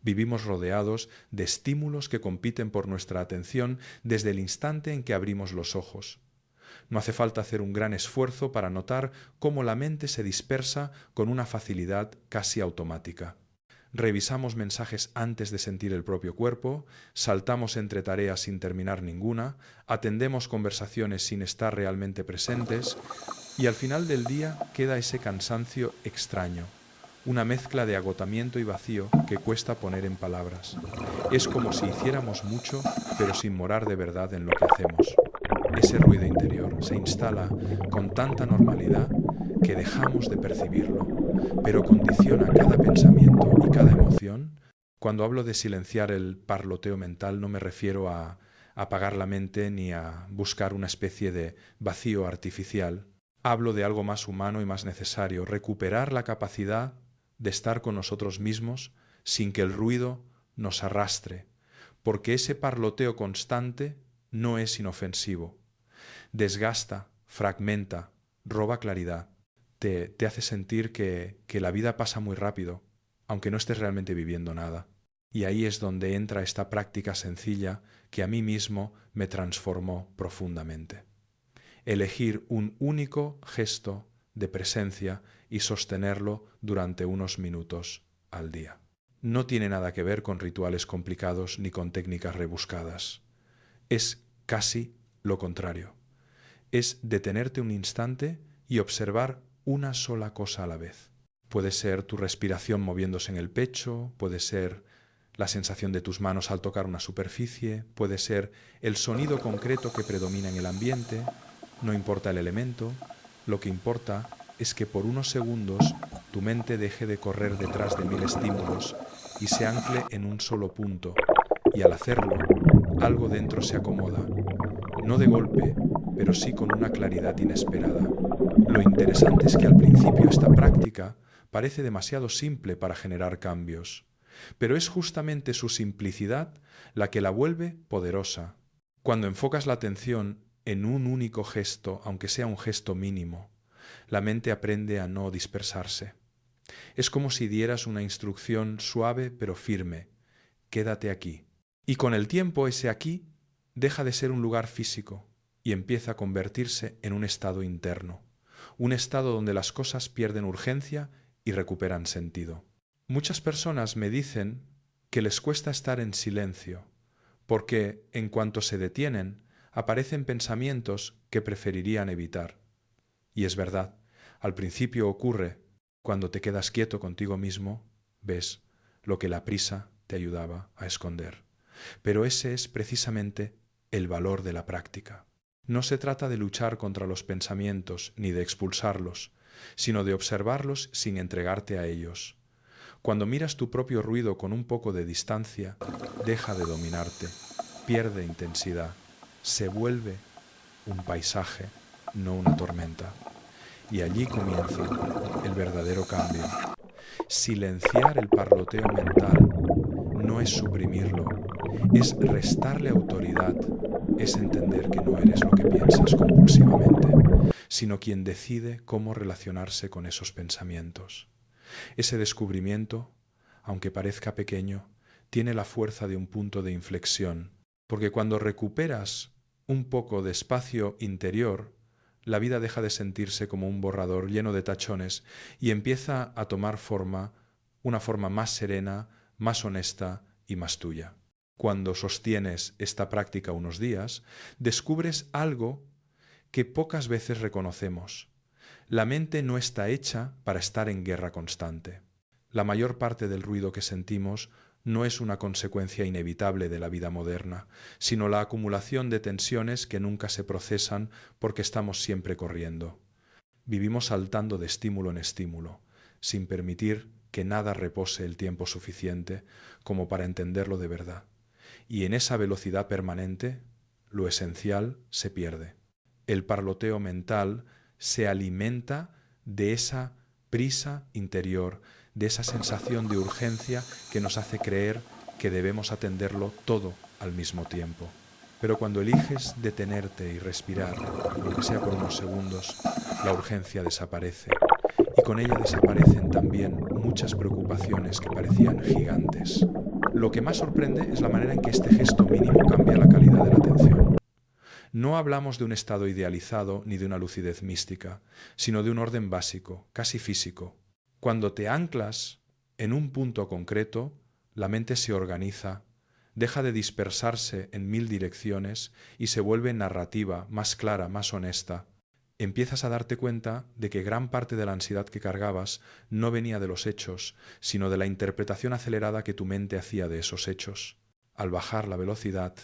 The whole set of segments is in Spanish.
Vivimos rodeados de estímulos que compiten por nuestra atención desde el instante en que abrimos los ojos. No hace falta hacer un gran esfuerzo para notar cómo la mente se dispersa con una facilidad casi automática. Revisamos mensajes antes de sentir el propio cuerpo, saltamos entre tareas sin terminar ninguna, atendemos conversaciones sin estar realmente presentes y al final del día queda ese cansancio extraño, una mezcla de agotamiento y vacío que cuesta poner en palabras. Es como si hiciéramos mucho, pero sin morar de verdad en lo que hacemos. Ese ruido interior se instala con tanta normalidad que dejamos de percibirlo, pero condiciona cada pensamiento y cada emoción. Cuando hablo de silenciar el parloteo mental, no me refiero a apagar la mente ni a buscar una especie de vacío artificial. Hablo de algo más humano y más necesario, recuperar la capacidad de estar con nosotros mismos sin que el ruido nos arrastre, porque ese parloteo constante no es inofensivo. Desgasta, fragmenta, roba claridad, te hace sentir que la vida pasa muy rápido, aunque no estés realmente viviendo nada. Y ahí es donde entra esta práctica sencilla que a mí mismo me transformó profundamente. Elegir un único gesto de presencia y sostenerlo durante unos minutos al día. No tiene nada que ver con rituales complicados ni con técnicas rebuscadas. Es casi lo contrario. Es detenerte un instante y observar una sola cosa a la vez. Puede ser tu respiración moviéndose en el pecho, puede ser la sensación de tus manos al tocar una superficie, puede ser el sonido concreto que predomina en el ambiente, no importa el elemento, lo que importa es que por unos segundos tu mente deje de correr detrás de 1000 estímulos y se ancle en un solo punto, y al hacerlo, algo dentro se acomoda, no de golpe, pero sí con una claridad inesperada. Lo interesante es que al principio esta práctica parece demasiado simple para generar cambios, pero es justamente su simplicidad la que la vuelve poderosa. Cuando enfocas la atención en un único gesto, aunque sea un gesto mínimo, la mente aprende a no dispersarse. Es como si dieras una instrucción suave pero firme: quédate aquí. Y con el tiempo ese aquí deja de ser un lugar físico y empieza a convertirse en un estado interno, un estado donde las cosas pierden urgencia y recuperan sentido. Muchas personas me dicen que les cuesta estar en silencio, porque en cuanto se detienen, aparecen pensamientos que preferirían evitar. Y es verdad, al principio ocurre, cuando te quedas quieto contigo mismo, ves lo que la prisa te ayudaba a esconder. Pero ese es precisamente el valor de la práctica. No se trata de luchar contra los pensamientos ni de expulsarlos, sino de observarlos sin entregarte a ellos. Cuando miras tu propio ruido con un poco de distancia, deja de dominarte, pierde intensidad, se vuelve un paisaje, no una tormenta. Y allí comienza el verdadero cambio. Silenciar el parloteo mental no es suprimirlo, es restarle autoridad, es entender que no eres lo que piensas compulsivamente, sino quien decide cómo relacionarse con esos pensamientos. Ese descubrimiento, aunque parezca pequeño, tiene la fuerza de un punto de inflexión, porque cuando recuperas un poco de espacio interior, la vida deja de sentirse como un borrador lleno de tachones y empieza a tomar forma, una forma más serena, más honesta y más tuya. Cuando sostienes esta práctica unos días, descubres algo que pocas veces reconocemos. La mente no está hecha para estar en guerra constante. La mayor parte del ruido que sentimos no es una consecuencia inevitable de la vida moderna, sino la acumulación de tensiones que nunca se procesan porque estamos siempre corriendo. Vivimos saltando de estímulo en estímulo, sin permitir que nada repose el tiempo suficiente como para entenderlo de verdad. Y en esa velocidad permanente, lo esencial se pierde. El parloteo mental se alimenta de esa prisa interior, de esa sensación de urgencia que nos hace creer que debemos atenderlo todo al mismo tiempo. Pero cuando eliges detenerte y respirar, aunque sea por unos segundos, la urgencia desaparece y con ella desaparecen también muchas preocupaciones que parecían gigantes. Lo que más sorprende es la manera en que este gesto mínimo cambia la calidad de la atención. No hablamos de un estado idealizado ni de una lucidez mística, sino de un orden básico, casi físico. Cuando te anclas en un punto concreto, la mente se organiza, deja de dispersarse en mil direcciones y se vuelve narrativa, más clara, más honesta. Empiezas a darte cuenta de que gran parte de la ansiedad que cargabas no venía de los hechos, sino de la interpretación acelerada que tu mente hacía de esos hechos. Al bajar la velocidad,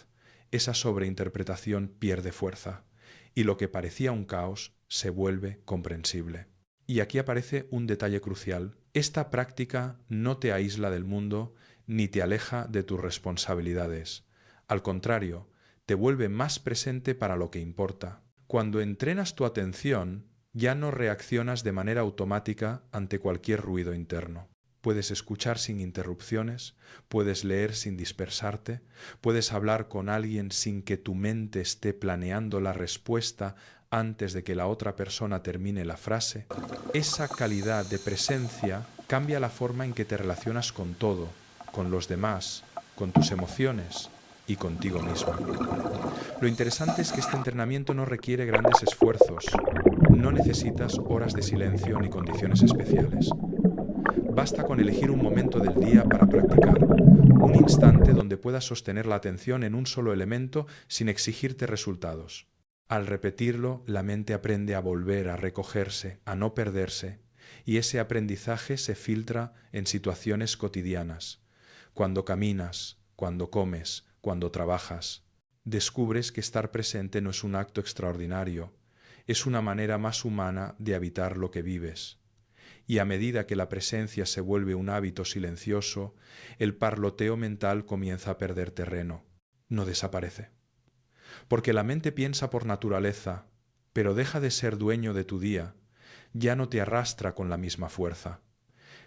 esa sobreinterpretación pierde fuerza, y lo que parecía un caos se vuelve comprensible. Y aquí aparece un detalle crucial. Esta práctica no te aísla del mundo ni te aleja de tus responsabilidades. Al contrario, te vuelve más presente para lo que importa. Cuando entrenas tu atención, ya no reaccionas de manera automática ante cualquier ruido interno. Puedes escuchar sin interrupciones, puedes leer sin dispersarte, puedes hablar con alguien sin que tu mente esté planeando la respuesta antes de que la otra persona termine la frase. Esa calidad de presencia cambia la forma en que te relacionas con todo, con los demás, con tus emociones y contigo mismo. Lo interesante es que este entrenamiento no requiere grandes esfuerzos. No necesitas horas de silencio ni condiciones especiales. Basta con elegir un momento del día para practicar, un instante donde puedas sostener la atención en un solo elemento sin exigirte resultados. Al repetirlo, la mente aprende a volver, a recogerse, a no perderse, y ese aprendizaje se filtra en situaciones cotidianas. Cuando caminas, cuando comes, cuando trabajas, descubres que estar presente no es un acto extraordinario, es una manera más humana de habitar lo que vives. Y a medida que la presencia se vuelve un hábito silencioso, el parloteo mental comienza a perder terreno, no desaparece. Porque la mente piensa por naturaleza, pero deja de ser dueño de tu día, ya no te arrastra con la misma fuerza.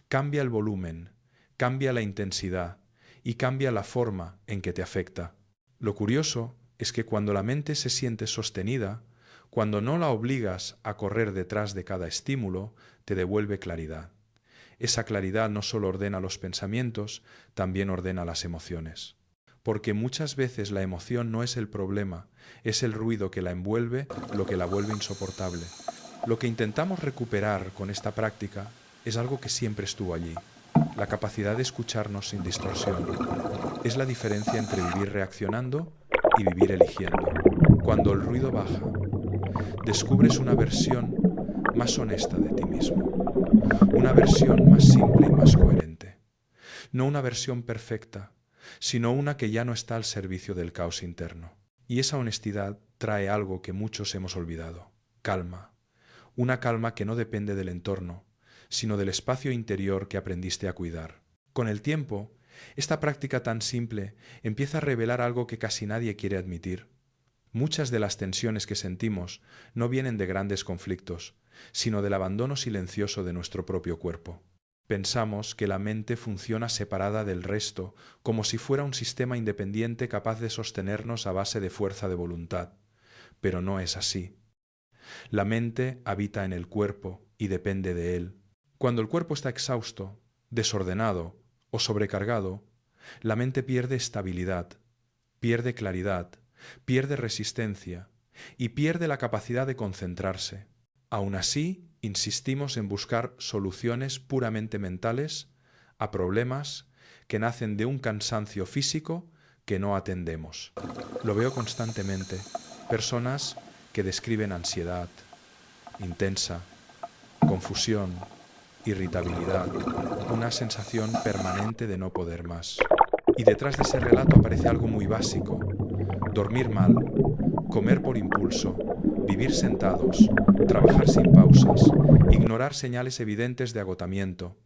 Cambia el volumen, cambia la intensidad y cambia la forma en que te afecta. Lo curioso es que cuando la mente se siente sostenida, cuando no la obligas a correr detrás de cada estímulo, te devuelve claridad. Esa claridad no solo ordena los pensamientos, también ordena las emociones. Porque muchas veces la emoción no es el problema, es el ruido que la envuelve lo que la vuelve insoportable. Lo que intentamos recuperar con esta práctica es algo que siempre estuvo allí, la capacidad de escucharnos sin distorsión. Es la diferencia entre vivir reaccionando y vivir eligiendo. Cuando el ruido baja, descubres una versión más honesta de ti mismo, una versión más simple y más coherente. No una versión perfecta, sino una que ya no está al servicio del caos interno. Y esa honestidad trae algo que muchos hemos olvidado: calma. Una calma que no depende del entorno, sino del espacio interior que aprendiste a cuidar. Con el tiempo, esta práctica tan simple empieza a revelar algo que casi nadie quiere admitir. Muchas de las tensiones que sentimos no vienen de grandes conflictos, sino del abandono silencioso de nuestro propio cuerpo. Pensamos que la mente funciona separada del resto, como si fuera un sistema independiente capaz de sostenernos a base de fuerza de voluntad. Pero no es así. La mente habita en el cuerpo y depende de él. Cuando el cuerpo está exhausto, desordenado o sobrecargado, la mente pierde estabilidad, pierde claridad, pierde resistencia y pierde la capacidad de concentrarse. Aún así, insistimos en buscar soluciones puramente mentales a problemas que nacen de un cansancio físico que no atendemos. Lo veo constantemente. Personas que describen ansiedad intensa, confusión, irritabilidad, una sensación permanente de no poder más. Y detrás de ese relato aparece algo muy básico: dormir mal, comer por impulso, vivir sentados, trabajar sin pausas, ignorar señales evidentes de agotamiento.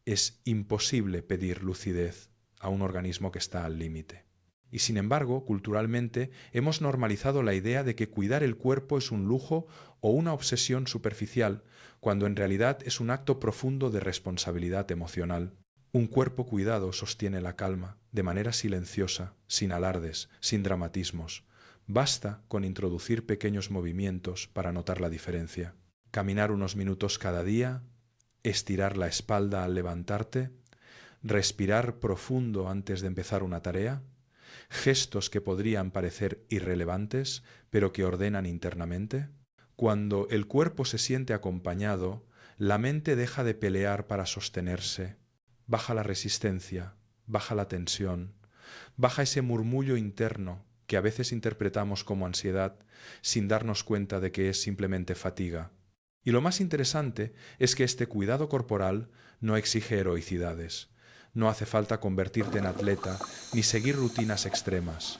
Es imposible pedir lucidez a un organismo que está al límite. Y sin embargo, culturalmente, hemos normalizado la idea de que cuidar el cuerpo es un lujo o una obsesión superficial, cuando en realidad es un acto profundo de responsabilidad emocional. Un cuerpo cuidado sostiene la calma, de manera silenciosa, sin alardes, sin dramatismos. Basta con introducir pequeños movimientos para notar la diferencia. caminar unos minutos cada día, estirar la espalda al levantarte, respirar profundo antes de empezar una tarea, gestos que podrían parecer irrelevantes, pero que ordenan internamente. Cuando el cuerpo se siente acompañado, la mente deja de pelear para sostenerse, baja la resistencia, baja la tensión, baja ese murmullo interno que a veces interpretamos como ansiedad sin darnos cuenta de que es simplemente fatiga. Y lo más interesante es que este cuidado corporal no exige heroicidades. No hace falta convertirte en atleta ni seguir rutinas extremas.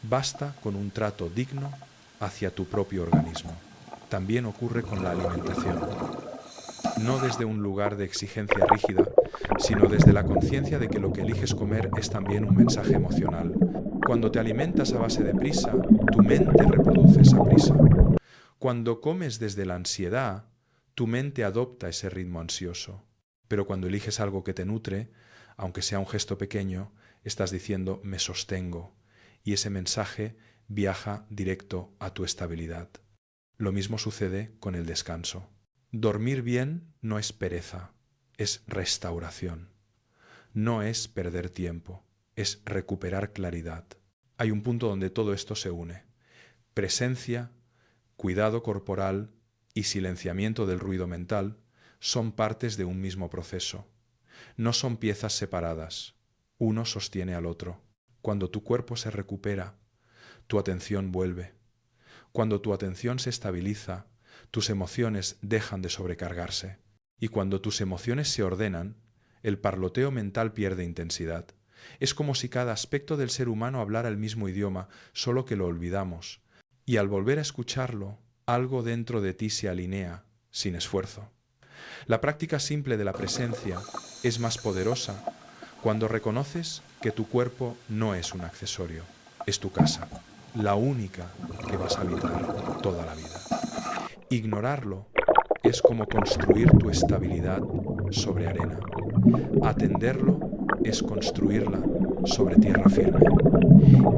Basta con un trato digno hacia tu propio organismo. También ocurre con la alimentación. No desde un lugar de exigencia rígida, sino desde la conciencia de que lo que eliges comer es también un mensaje emocional. Cuando te alimentas a base de prisa, tu mente reproduce esa prisa. Cuando comes desde la ansiedad, tu mente adopta ese ritmo ansioso. Pero cuando eliges algo que te nutre, aunque sea un gesto pequeño, estás diciendo me sostengo, y ese mensaje viaja directo a tu estabilidad. Lo mismo sucede con el descanso. Dormir bien no es pereza, es restauración. No es perder tiempo, es recuperar claridad. Hay un punto donde todo esto se une. Presencia, cuidado corporal y silenciamiento del ruido mental son partes de un mismo proceso. No son piezas separadas. Uno sostiene al otro. Cuando tu cuerpo se recupera, tu atención vuelve. Cuando tu atención se estabiliza, tus emociones dejan de sobrecargarse. Y cuando tus emociones se ordenan, el parloteo mental pierde intensidad. Es como si cada aspecto del ser humano hablara el mismo idioma, solo que lo olvidamos. Y al volver a escucharlo, algo dentro de ti se alinea, sin esfuerzo. La práctica simple de la presencia es más poderosa cuando reconoces que tu cuerpo no es un accesorio, es tu casa, la única que vas a habitar toda la vida. Ignorarlo es como construir tu estabilidad sobre arena. Atenderlo es construirla sobre tierra firme.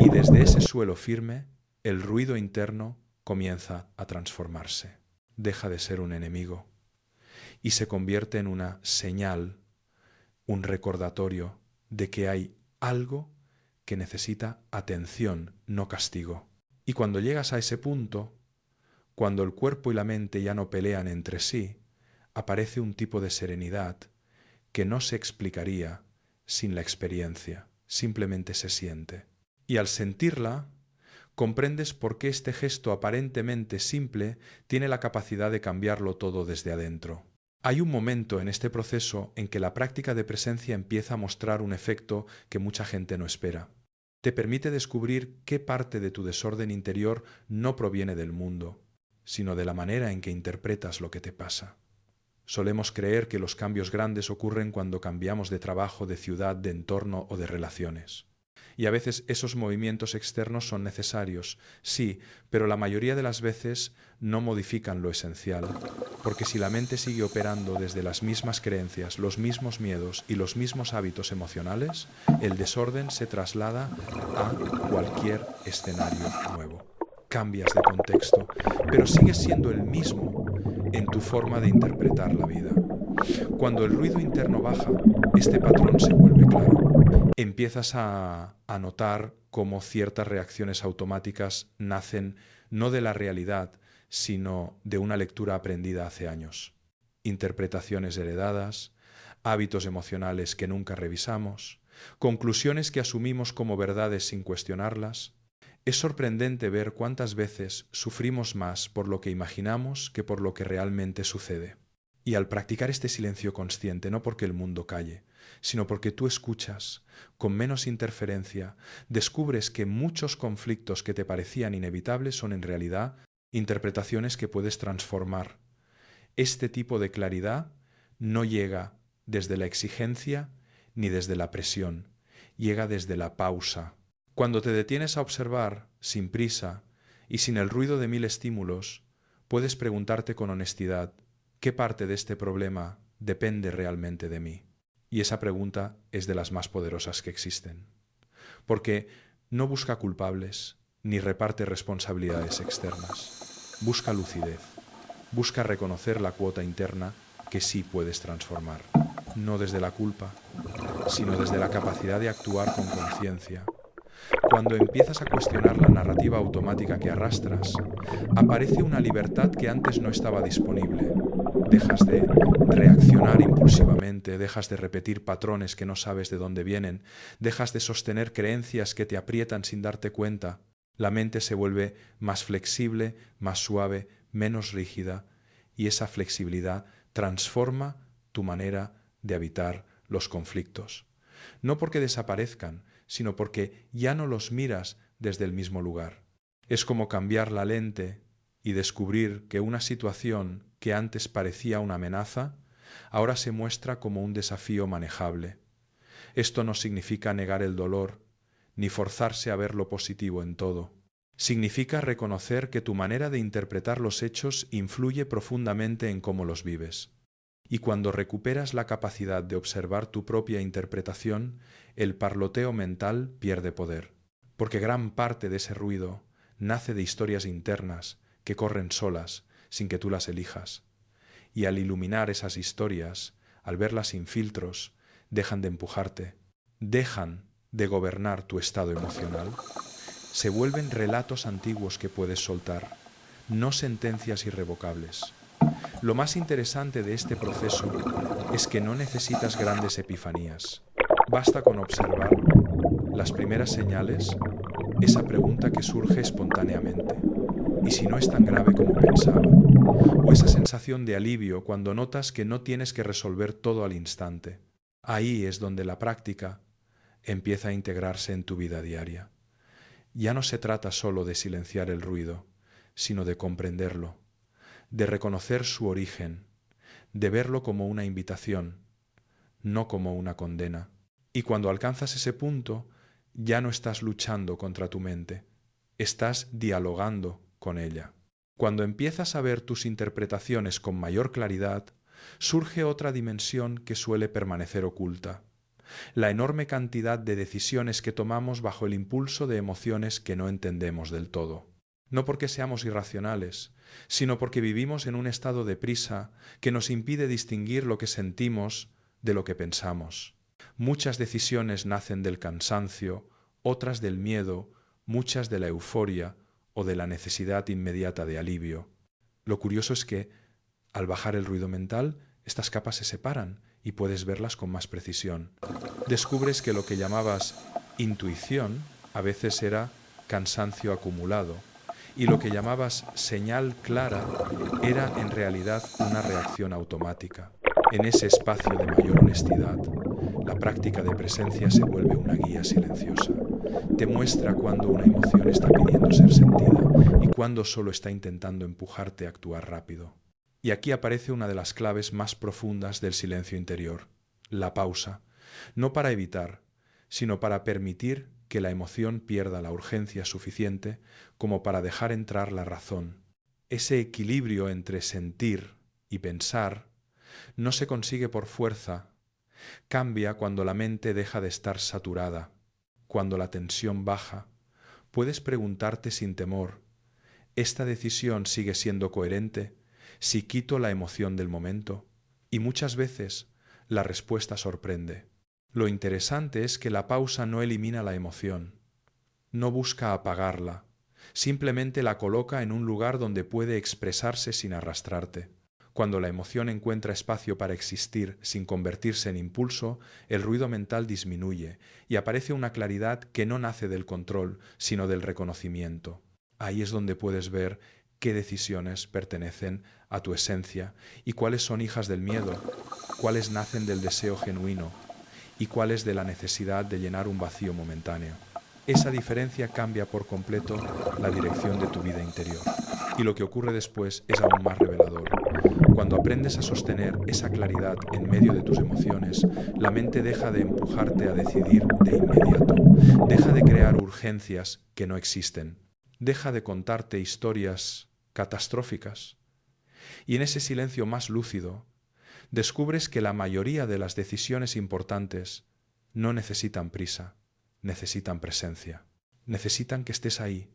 Y desde ese suelo firme, el ruido interno comienza a transformarse. Deja de ser un enemigo y se convierte en una señal, un recordatorio de que hay algo que necesita atención, no castigo. Y cuando llegas a ese punto, cuando el cuerpo y la mente ya no pelean entre sí, aparece un tipo de serenidad que no se explicaría sin la experiencia, simplemente se siente. Y al sentirla, comprendes por qué este gesto aparentemente simple tiene la capacidad de cambiarlo todo desde adentro. Hay un momento en este proceso en que la práctica de presencia empieza a mostrar un efecto que mucha gente no espera. Te permite descubrir qué parte de tu desorden interior no proviene del mundo, sino de la manera en que interpretas lo que te pasa. Solemos creer que los cambios grandes ocurren cuando cambiamos de trabajo, de ciudad, de entorno o de relaciones. Y a veces esos movimientos externos son necesarios, sí, pero la mayoría de las veces no modifican lo esencial, porque si la mente sigue operando desde las mismas creencias, los mismos miedos y los mismos hábitos emocionales, el desorden se traslada a cualquier escenario nuevo. Cambias de contexto, pero sigues siendo el mismo en tu forma de interpretar la vida. Cuando el ruido interno baja, este patrón se vuelve claro. Empiezas a notar cómo ciertas reacciones automáticas nacen no de la realidad, sino de una lectura aprendida hace años. Interpretaciones heredadas, hábitos emocionales que nunca revisamos, conclusiones que asumimos como verdades sin cuestionarlas. Es sorprendente ver cuántas veces sufrimos más por lo que imaginamos que por lo que realmente sucede. Y al practicar este silencio consciente, no porque el mundo calle, sino porque tú escuchas, con menos interferencia, descubres que muchos conflictos que te parecían inevitables son en realidad interpretaciones que puedes transformar. Este tipo de claridad no llega desde la exigencia ni desde la presión, llega desde la pausa. Cuando te detienes a observar, sin prisa y sin el ruido de mil estímulos, puedes preguntarte con honestidad, ¿qué parte de este problema depende realmente de mí? Y esa pregunta es de las más poderosas que existen, porque no busca culpables ni reparte responsabilidades externas. Busca lucidez, Busca reconocer la cuota interna que sí puedes transformar, no desde la culpa, sino desde la capacidad de actuar con conciencia. Cuando empiezas a cuestionar la narrativa automática que arrastras, aparece una libertad que antes no estaba disponible. Dejas de reaccionar impulsivamente, dejas de repetir patrones que no sabes de dónde vienen, dejas de sostener creencias que te aprietan sin darte cuenta. La mente se vuelve más flexible, más suave, menos rígida, y esa flexibilidad transforma tu manera de habitar los conflictos. No porque desaparezcan, sino porque ya no los miras desde el mismo lugar. Es como cambiar la lente y descubrir que una situación que antes parecía una amenaza, ahora se muestra como un desafío manejable. Esto no significa negar el dolor, ni forzarse a ver lo positivo en todo. Significa reconocer que tu manera de interpretar los hechos influye profundamente en cómo los vives. Y cuando recuperas la capacidad de observar tu propia interpretación, el parloteo mental pierde poder, porque gran parte de ese ruido nace de historias internas que corren solas, sin que tú las elijas. Y al iluminar esas historias, al verlas sin filtros, dejan de empujarte, dejan de gobernar tu estado emocional, se vuelven relatos antiguos que puedes soltar, no sentencias irrevocables. Lo más interesante de este proceso es que no necesitas grandes epifanías. Basta con observar las primeras señales, esa pregunta que surge espontáneamente. ¿Y si no es tan grave como pensaba? O esa sensación de alivio cuando notas que no tienes que resolver todo al instante. Ahí es donde la práctica empieza a integrarse en tu vida diaria. Ya no se trata solo de silenciar el ruido, sino de comprenderlo, de reconocer su origen, de verlo como una invitación, no como una condena. Y cuando alcanzas ese punto, ya no estás luchando contra tu mente, estás dialogando con ella. Cuando empiezas a ver tus interpretaciones con mayor claridad, surge otra dimensión que suele permanecer oculta: la enorme cantidad de decisiones que tomamos bajo el impulso de emociones que no entendemos del todo. No porque seamos irracionales, sino porque vivimos en un estado de prisa que nos impide distinguir lo que sentimos de lo que pensamos. Muchas decisiones nacen del cansancio, otras del miedo, muchas de la euforia o de la necesidad inmediata de alivio. Lo curioso es que, al bajar el ruido mental, estas capas se separan y puedes verlas con más precisión. Descubres que lo que llamabas intuición a veces era cansancio acumulado, y lo que llamabas señal clara era en realidad una reacción automática. En ese espacio de mayor honestidad, la práctica de presencia se vuelve una guía silenciosa. Te muestra cuando una emoción está pidiendo ser sentida y cuando solo está intentando empujarte a actuar rápido. Y aquí aparece una de las claves más profundas del silencio interior: la pausa, no para evitar, sino para permitir que la emoción pierda la urgencia suficiente como para dejar entrar la razón. Ese equilibrio entre sentir y pensar no se consigue por fuerza, cambia cuando la mente deja de estar saturada, cuando la tensión baja. Puedes preguntarte sin temor: ¿esta decisión sigue siendo coherente si quito la emoción del momento? Y muchas veces la respuesta sorprende. Lo interesante es que la pausa no elimina la emoción, no busca apagarla, simplemente la coloca en un lugar donde puede expresarse sin arrastrarte. Cuando la emoción encuentra espacio para existir sin convertirse en impulso, el ruido mental disminuye y aparece una claridad que no nace del control, sino del reconocimiento. Ahí es donde puedes ver qué decisiones pertenecen a tu esencia y cuáles son hijas del miedo, cuáles nacen del deseo genuino y cuáles de la necesidad de llenar un vacío momentáneo. Esa diferencia cambia por completo la dirección de tu vida interior. Y lo que ocurre después es aún más revelador. Cuando aprendes a sostener esa claridad en medio de tus emociones, la mente deja de empujarte a decidir de inmediato, deja de crear urgencias que no existen, deja de contarte historias catastróficas. Y en ese silencio más lúcido, descubres que la mayoría de las decisiones importantes no necesitan prisa, necesitan presencia, necesitan que estés ahí,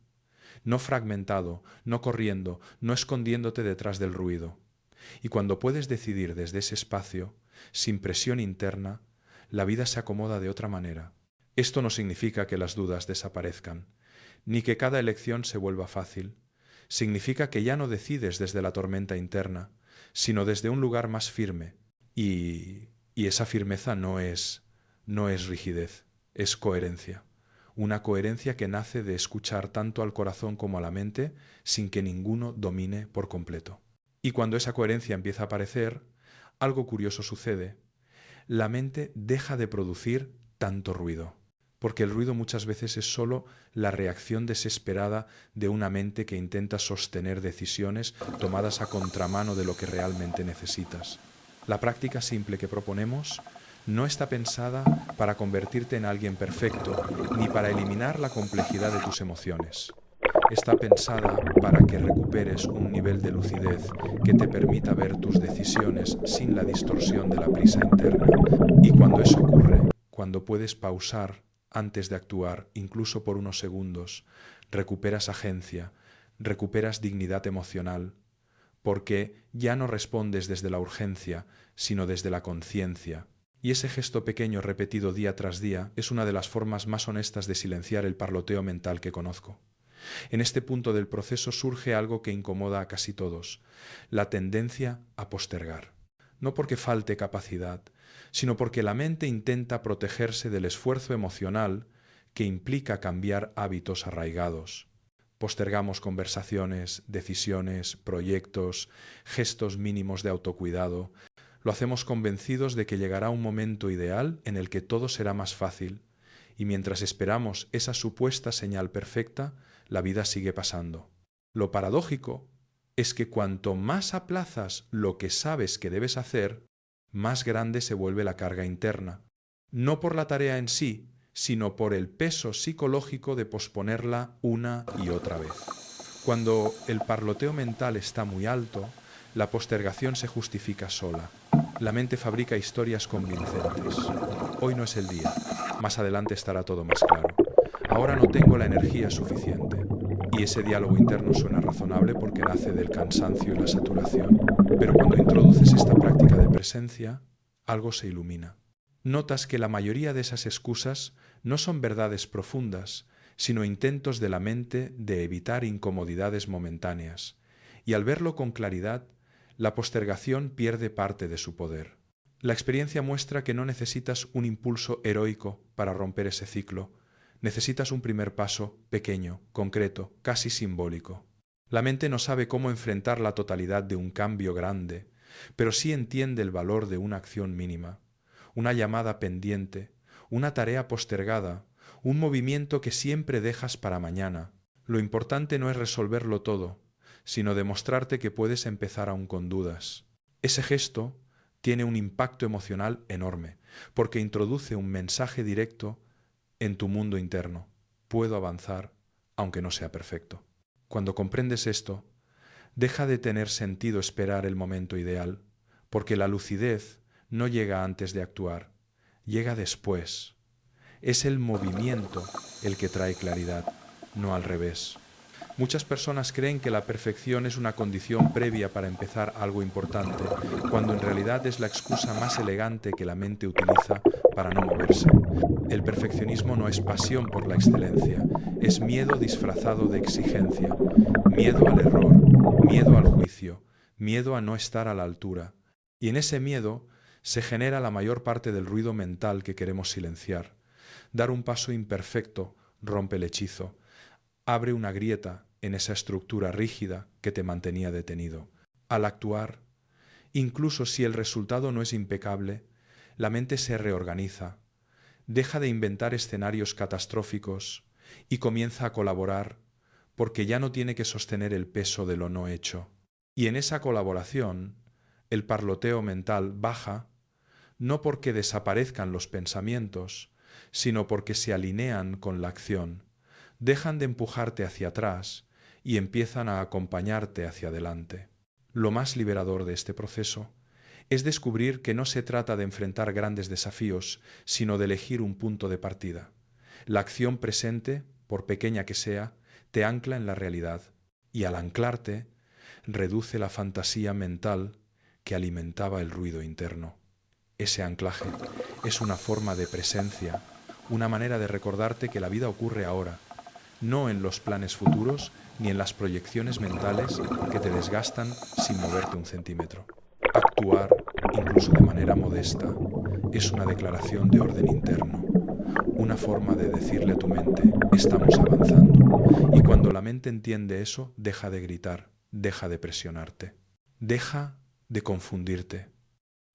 no fragmentado, no corriendo, no escondiéndote detrás del ruido. Y cuando puedes decidir desde ese espacio, sin presión interna, la vida se acomoda de otra manera. Esto no significa que las dudas desaparezcan, ni que cada elección se vuelva fácil. Significa que ya no decides desde la tormenta interna, sino desde un lugar más firme. Y esa firmeza no es rigidez, es coherencia. Una coherencia que nace de escuchar tanto al corazón como a la mente sin que ninguno domine por completo. Y cuando esa coherencia empieza a aparecer, algo curioso sucede. La mente deja de producir tanto ruido, porque el ruido muchas veces es solo la reacción desesperada de una mente que intenta sostener decisiones tomadas a contramano de lo que realmente necesitas. La práctica simple que proponemos no está pensada para convertirte en alguien perfecto, ni para eliminar la complejidad de tus emociones. Está pensada para que recuperes un nivel de lucidez que te permita ver tus decisiones sin la distorsión de la prisa interna. Y cuando eso ocurre, cuando puedes pausar antes de actuar, incluso por unos segundos, recuperas agencia, recuperas dignidad emocional, porque ya no respondes desde la urgencia, sino desde la conciencia. Y ese gesto pequeño repetido día tras día es una de las formas más honestas de silenciar el parloteo mental que conozco. En este punto del proceso surge algo que incomoda a casi todos, la tendencia a postergar. No porque falte capacidad, sino porque la mente intenta protegerse del esfuerzo emocional que implica cambiar hábitos arraigados. Postergamos conversaciones, decisiones, proyectos, gestos mínimos de autocuidado. Lo hacemos convencidos de que llegará un momento ideal en el que todo será más fácil, y mientras esperamos esa supuesta señal perfecta, la vida sigue pasando. Lo paradójico es que cuanto más aplazas lo que sabes que debes hacer, más grande se vuelve la carga interna, no por la tarea en sí, sino por el peso psicológico de posponerla una y otra vez. Cuando el parloteo mental está muy alto, la postergación se justifica sola. La mente fabrica historias convincentes. Hoy no es el día, más adelante estará todo más claro. Ahora no tengo la energía suficiente. Y ese diálogo interno suena razonable porque nace del cansancio y la saturación. Pero cuando introduces esta práctica de presencia, algo se ilumina. Notas que la mayoría de esas excusas no son verdades profundas, sino intentos de la mente de evitar incomodidades momentáneas. Y al verlo con claridad, la postergación pierde parte de su poder. La experiencia muestra que no necesitas un impulso heroico para romper ese ciclo. Necesitas un primer paso pequeño, concreto, casi simbólico. La mente no sabe cómo enfrentar la totalidad de un cambio grande, pero sí entiende el valor de una acción mínima, una llamada pendiente, una tarea postergada, un movimiento que siempre dejas para mañana. Lo importante no es resolverlo todo, sino demostrarte que puedes empezar aún con dudas. Ese gesto tiene un impacto emocional enorme, porque introduce un mensaje directo en tu mundo interno. Puedo avanzar, aunque no sea perfecto. Cuando comprendes esto, deja de tener sentido esperar el momento ideal, porque la lucidez no llega antes de actuar, llega después. Es el movimiento el que trae claridad, no al revés. Muchas personas creen que la perfección es una condición previa para empezar algo importante, cuando en realidad es la excusa más elegante que la mente utiliza para no moverse. El perfeccionismo no es pasión por la excelencia, es miedo disfrazado de exigencia, miedo al error, miedo al juicio, miedo a no estar a la altura. Y en ese miedo se genera la mayor parte del ruido mental que queremos silenciar. Dar un paso imperfecto rompe el hechizo, abre una grieta en esa estructura rígida que te mantenía detenido. Al actuar, incluso si el resultado no es impecable, la mente se reorganiza, deja de inventar escenarios catastróficos y comienza a colaborar porque ya no tiene que sostener el peso de lo no hecho. Y en esa colaboración, el parloteo mental baja, no porque desaparezcan los pensamientos, sino porque se alinean con la acción, dejan de empujarte hacia atrás y empiezan a acompañarte hacia adelante. Lo más liberador de este proceso es descubrir que no se trata de enfrentar grandes desafíos, sino de elegir un punto de partida. La acción presente, por pequeña que sea, te ancla en la realidad y al anclarte reduce la fantasía mental que alimentaba el ruido interno. Ese anclaje es una forma de presencia, una manera de recordarte que la vida ocurre ahora, no en los planes futuros ni en las proyecciones mentales que te desgastan sin moverte un centímetro. Actuar, incluso de manera modesta, es una declaración de orden interno, una forma de decirle a tu mente, estamos avanzando. Y cuando la mente entiende eso, deja de gritar, deja de presionarte, deja de confundirte.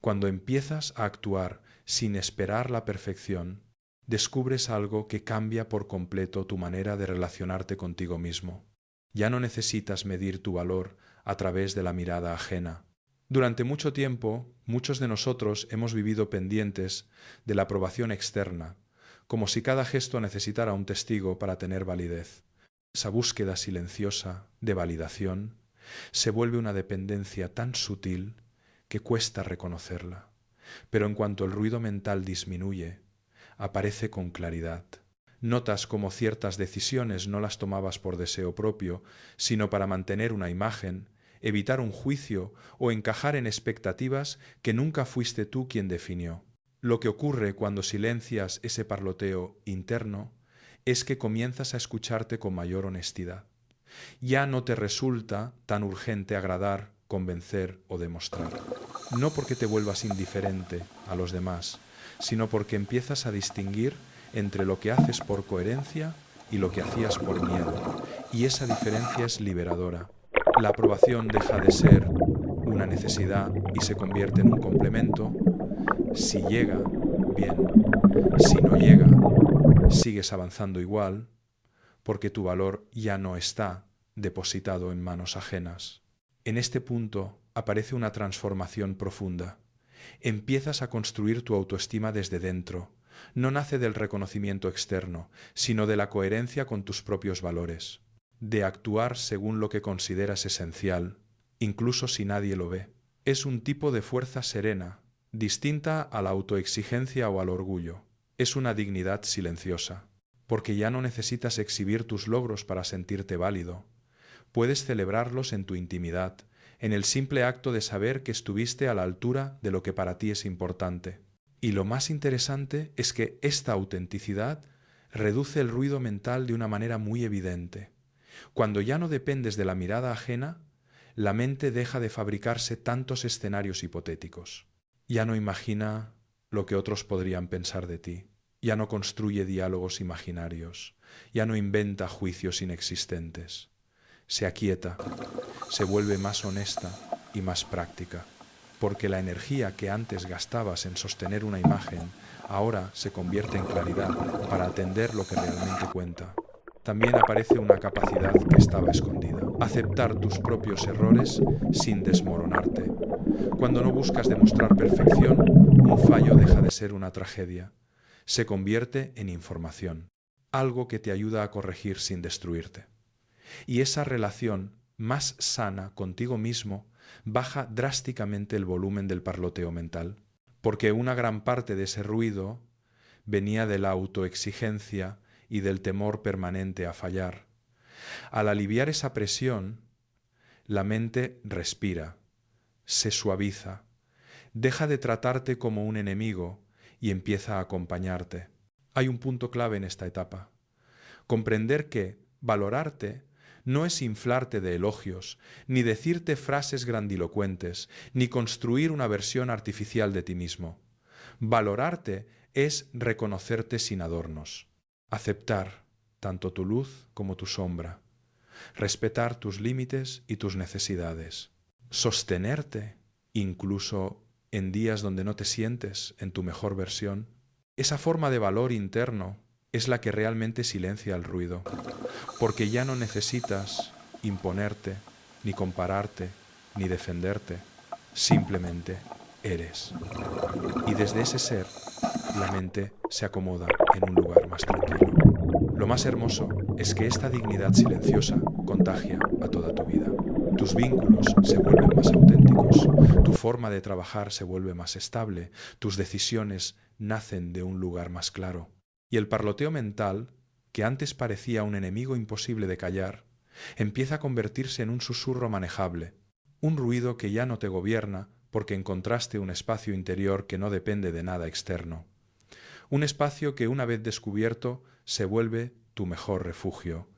Cuando empiezas a actuar sin esperar la perfección, descubres algo que cambia por completo tu manera de relacionarte contigo mismo. Ya no necesitas medir tu valor a través de la mirada ajena. Durante mucho tiempo, muchos de nosotros hemos vivido pendientes de la aprobación externa, como si cada gesto necesitara un testigo para tener validez. Esa búsqueda silenciosa de validación se vuelve una dependencia tan sutil que cuesta reconocerla. Pero en cuanto el ruido mental disminuye, aparece con claridad. Notas cómo ciertas decisiones no las tomabas por deseo propio, sino para mantener una imagen, evitar un juicio o encajar en expectativas que nunca fuiste tú quien definió. Lo que ocurre cuando silencias ese parloteo interno es que comienzas a escucharte con mayor honestidad. Ya no te resulta tan urgente agradar, convencer o demostrar. No porque te vuelvas indiferente a los demás, sino porque empiezas a distinguir entre lo que haces por coherencia y lo que hacías por miedo. Y esa diferencia es liberadora. La aprobación deja de ser una necesidad y se convierte en un complemento. Si llega, bien. Si no llega, sigues avanzando igual, porque tu valor ya no está depositado en manos ajenas. En este punto aparece una transformación profunda. Empiezas a construir tu autoestima desde dentro. No nace del reconocimiento externo, sino de la coherencia con tus propios valores, de actuar según lo que consideras esencial, incluso si nadie lo ve. Es un tipo de fuerza serena, distinta a la autoexigencia o al orgullo. Es una dignidad silenciosa, porque ya no necesitas exhibir tus logros para sentirte válido. Puedes celebrarlos en tu intimidad, en el simple acto de saber que estuviste a la altura de lo que para ti es importante. Y lo más interesante es que esta autenticidad reduce el ruido mental de una manera muy evidente. Cuando ya no dependes de la mirada ajena, la mente deja de fabricarse tantos escenarios hipotéticos. Ya no imagina lo que otros podrían pensar de ti. Ya no construye diálogos imaginarios. Ya no inventa juicios inexistentes. Se aquieta, se vuelve más honesta y más práctica, porque la energía que antes gastabas en sostener una imagen ahora se convierte en claridad para atender lo que realmente cuenta. También aparece una capacidad que estaba escondida: aceptar tus propios errores sin desmoronarte. Cuando no buscas demostrar perfección, un fallo deja de ser una tragedia. Se convierte en información, algo que te ayuda a corregir sin destruirte. Y esa relación más sana contigo mismo baja drásticamente el volumen del parloteo mental, porque una gran parte de ese ruido venía de la autoexigencia y del temor permanente a fallar. Al aliviar esa presión, la mente respira, se suaviza, deja de tratarte como un enemigo y empieza a acompañarte. Hay un punto clave en esta etapa: comprender que valorarte no es inflarte de elogios, ni decirte frases grandilocuentes, ni construir una versión artificial de ti mismo. Valorarte es reconocerte sin adornos, aceptar tanto tu luz como tu sombra, respetar tus límites y tus necesidades, sostenerte incluso en días donde no te sientes en tu mejor versión. Esa forma de valor interno es la que realmente silencia el ruido, porque ya no necesitas imponerte, ni compararte, ni defenderte. Simplemente eres. Y desde ese ser, la mente se acomoda en un lugar más tranquilo. Lo más hermoso es que esta dignidad silenciosa contagia a toda tu vida. Tus vínculos se vuelven más auténticos, tu forma de trabajar se vuelve más estable, tus decisiones nacen de un lugar más claro. Y el parloteo mental que antes parecía un enemigo imposible de callar, empieza a convertirse en un susurro manejable, un ruido que ya no te gobierna porque encontraste un espacio interior que no depende de nada externo, un espacio que una vez descubierto se vuelve tu mejor refugio.